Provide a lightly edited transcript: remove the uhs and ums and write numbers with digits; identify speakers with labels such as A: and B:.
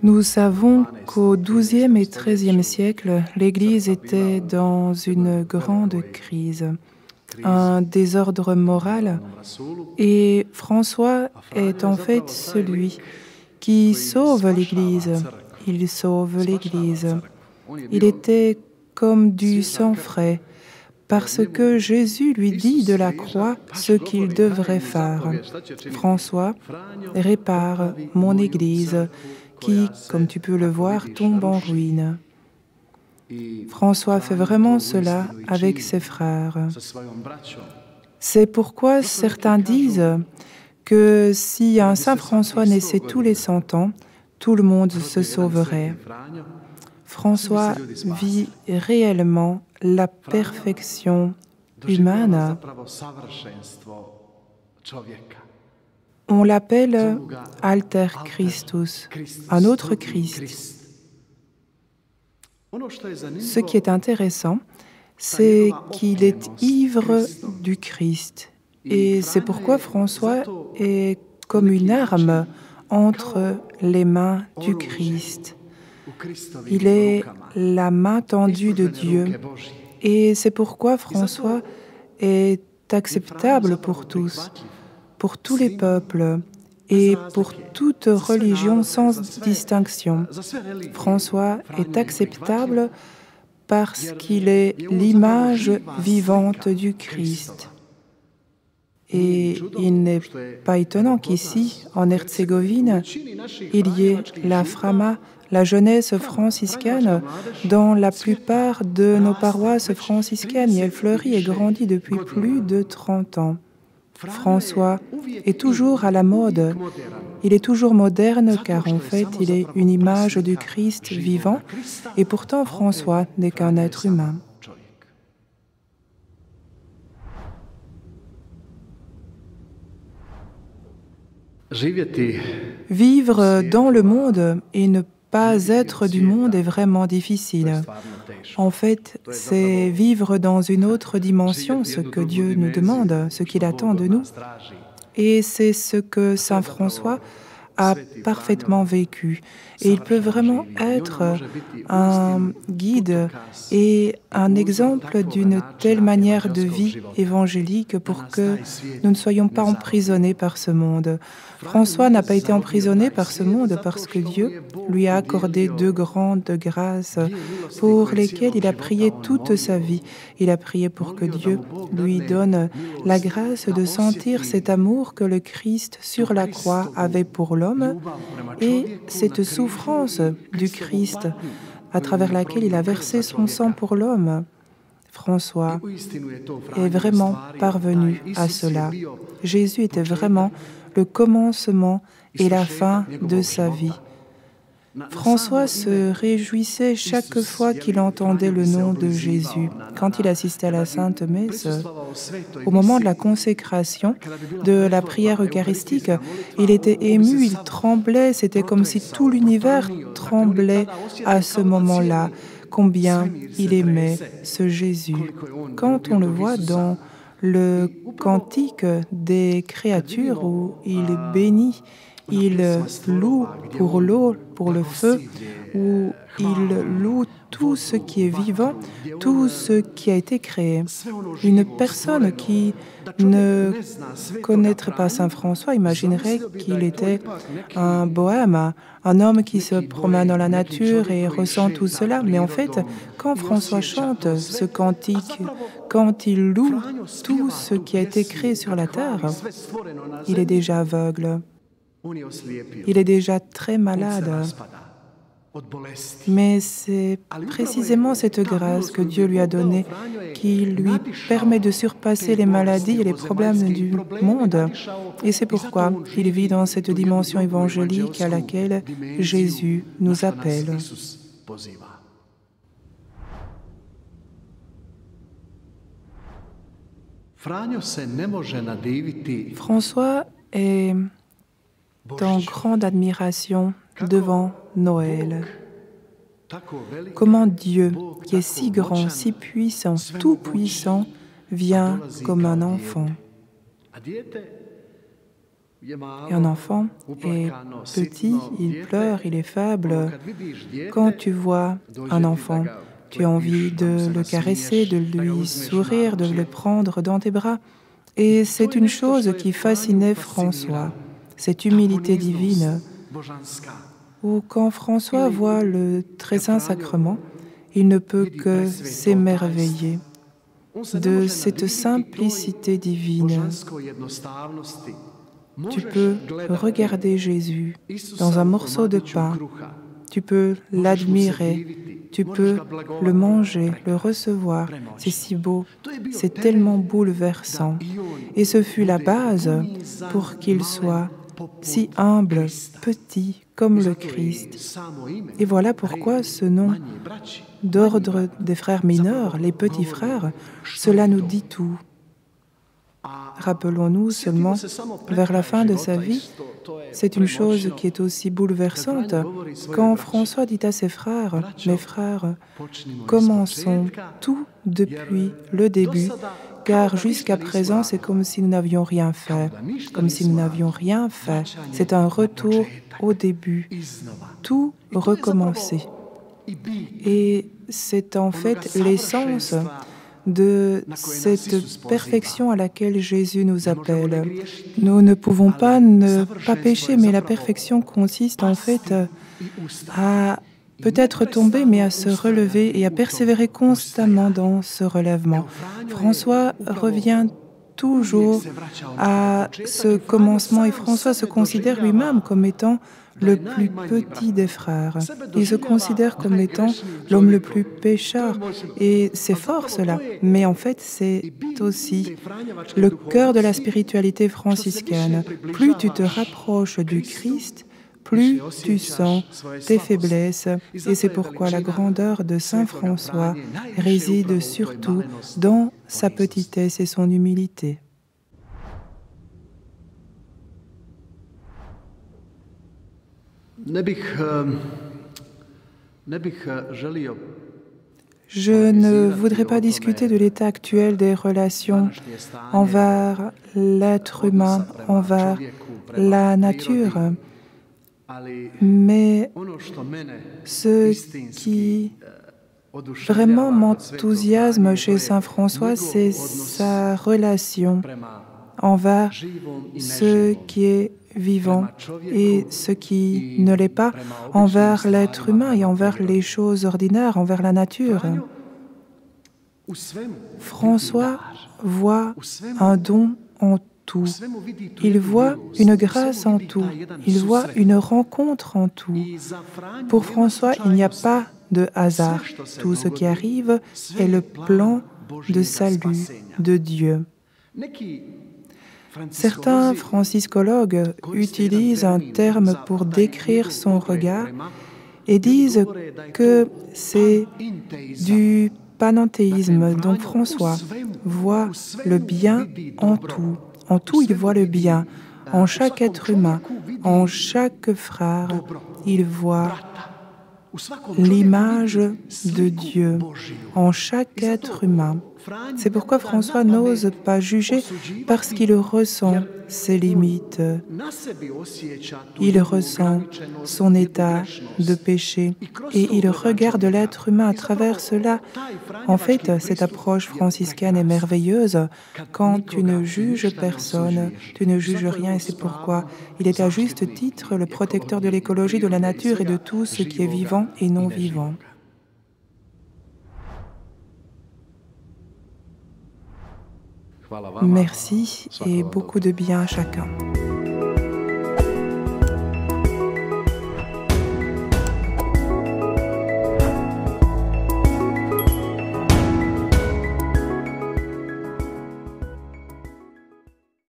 A: Nous savons qu'au XIIe et XIIIe siècle, l'Église était dans une grande crise, un désordre moral, et François est en fait celui qui sauve l'Église. Il sauve l'Église. Il était comme du sang frais, parce que Jésus lui dit de la croix ce qu'il devrait faire. François répare mon Église, qui, comme tu peux le voir, tombe en ruine. François fait vraiment cela avec ses frères. C'est pourquoi certains disent que si un saint François naissait tous les 100 ans, tout le monde se sauverait. François vit réellement la perfection humaine. On l'appelle Alter Christus, un autre Christ. Ce qui est intéressant, c'est qu'il est ivre du Christ. Et c'est pourquoi François est comme une arme entre les mains du Christ. Il est la main tendue de Dieu. Et c'est pourquoi François est acceptable pour tous, pour tous les peuples et pour toute religion sans distinction. François est acceptable parce qu'il est l'image vivante du Christ. Et il n'est pas étonnant qu'ici, en Herzégovine, il y ait la Frama, la jeunesse franciscaine, dans la plupart de nos paroisses franciscaines, et elle fleurit et grandit depuis plus de 30 ans. François est toujours à la mode. Il est toujours moderne car en fait, il est une image du Christ vivant et pourtant François n'est qu'un être humain. Vivre dans le monde et ne pas être du monde est vraiment difficile. En fait, c'est vivre dans une autre dimension, ce que Dieu nous demande, ce qu'il attend de nous. Et c'est ce que saint François a parfaitement vécu. Et il peut vraiment être un guide et un exemple d'une telle manière de vie évangélique pour que nous ne soyons pas emprisonnés par ce monde. François n'a pas été emprisonné par ce monde parce que Dieu lui a accordé 2 grandes grâces pour lesquelles il a prié toute sa vie. Il a prié pour que Dieu lui donne la grâce de sentir cet amour que le Christ sur la croix avait pour l'homme et cette souffrance du Christ à travers laquelle il a versé son sang pour l'homme. François est vraiment parvenu à cela. Jésus était vraiment le commencement et la fin de sa vie. François se réjouissait chaque fois qu'il entendait le nom de Jésus. Quand il assistait à la Sainte Messe, au moment de la consécration, de la prière eucharistique, il était ému, il tremblait, c'était comme si tout l'univers tremblait à ce moment-là. Combien il aimait ce Jésus. Quand on le voit dans le cantique des créatures où il bénit, il loue pour l'eau, pour le feu, où il loue tout ce qui est vivant, tout ce qui a été créé. Une personne qui ne connaîtrait pas saint François imaginerait qu'il était un bohème, un homme qui se promène dans la nature et ressent tout cela. Mais en fait, quand François chante ce cantique, quand il loue tout ce qui a été créé sur la terre, il est déjà aveugle. Il est déjà très malade. Mais c'est précisément cette grâce que Dieu lui a donnée qui lui permet de surpasser les maladies et les problèmes du monde. Et c'est pourquoi il vit dans cette dimension évangélique à laquelle Jésus nous appelle. François est en grande admiration devant Noël. Comment Dieu, qui est si grand, si puissant, tout-puissant, vient comme un enfant. Et un enfant est petit, il pleure, il est faible. Quand tu vois un enfant, tu as envie de le caresser, de lui sourire, de le prendre dans tes bras. Et c'est une chose qui fascinait François, cette humilité divine, où quand François voit le très saint sacrement, il ne peut que s'émerveiller de cette simplicité divine. Tu peux regarder Jésus dans un morceau de pain, tu peux l'admirer, tu peux le manger, le recevoir. C'est si beau, c'est tellement bouleversant. Et ce fut la base pour qu'il soit si humble, petit comme le Christ. Et voilà pourquoi ce nom d'ordre des frères mineurs, les petits frères, cela nous dit tout. Rappelons-nous seulement, vers la fin de sa vie, c'est une chose qui est aussi bouleversante. Quand François dit à ses frères, « Mes frères, commençons tout depuis le début, car jusqu'à présent, c'est comme si nous n'avions rien fait, comme si nous n'avions rien fait. C'est un retour au début, tout recommencer. » Et c'est en fait l'essence de cette perfection à laquelle Jésus nous appelle. Nous ne pouvons pas ne pas pécher, mais la perfection consiste en fait à peut-être tomber, mais à se relever et à persévérer constamment dans ce relèvement. François revient toujours à ce commencement et François se considère lui-même comme étant le plus petit des frères. Il se considère comme étant l'homme le plus pécheur et c'est fort cela. Mais en fait, c'est aussi le cœur de la spiritualité franciscaine. Plus tu te rapproches du Christ, plus tu sens tes faiblesses. Et c'est pourquoi la grandeur de Saint François réside surtout dans sa petitesse et son humilité. Je ne voudrais pas discuter de l'état actuel des relations envers l'être humain, envers la nature, mais ce qui vraiment m'enthousiasme chez Saint François, c'est sa relation envers ce qui est vivant et ce qui ne l'est pas, envers l'être humain et envers les choses ordinaires, envers la nature. François voit un don en tout. Il voit une grâce en tout. Il voit une rencontre en tout. Pour François, il n'y a pas de hasard. Tout ce qui arrive est le plan de salut de Dieu. Certains franciscologues utilisent un terme pour décrire son regard et disent que c'est du panenthéisme. Donc François voit le bien en tout. En tout, il voit le bien. En chaque être humain, en chaque frère, il voit l'image de Dieu en chaque être humain. C'est pourquoi François n'ose pas juger parce qu'il ressent ses limites. Il ressent son état de péché et il regarde l'être humain à travers cela. En fait, cette approche franciscaine est merveilleuse. Quand tu ne juges personne, tu ne juges rien et c'est pourquoi il est à juste titre le protecteur de l'écologie, de la nature et de tout ce qui est vivant et non vivant. Merci et beaucoup de bien à chacun.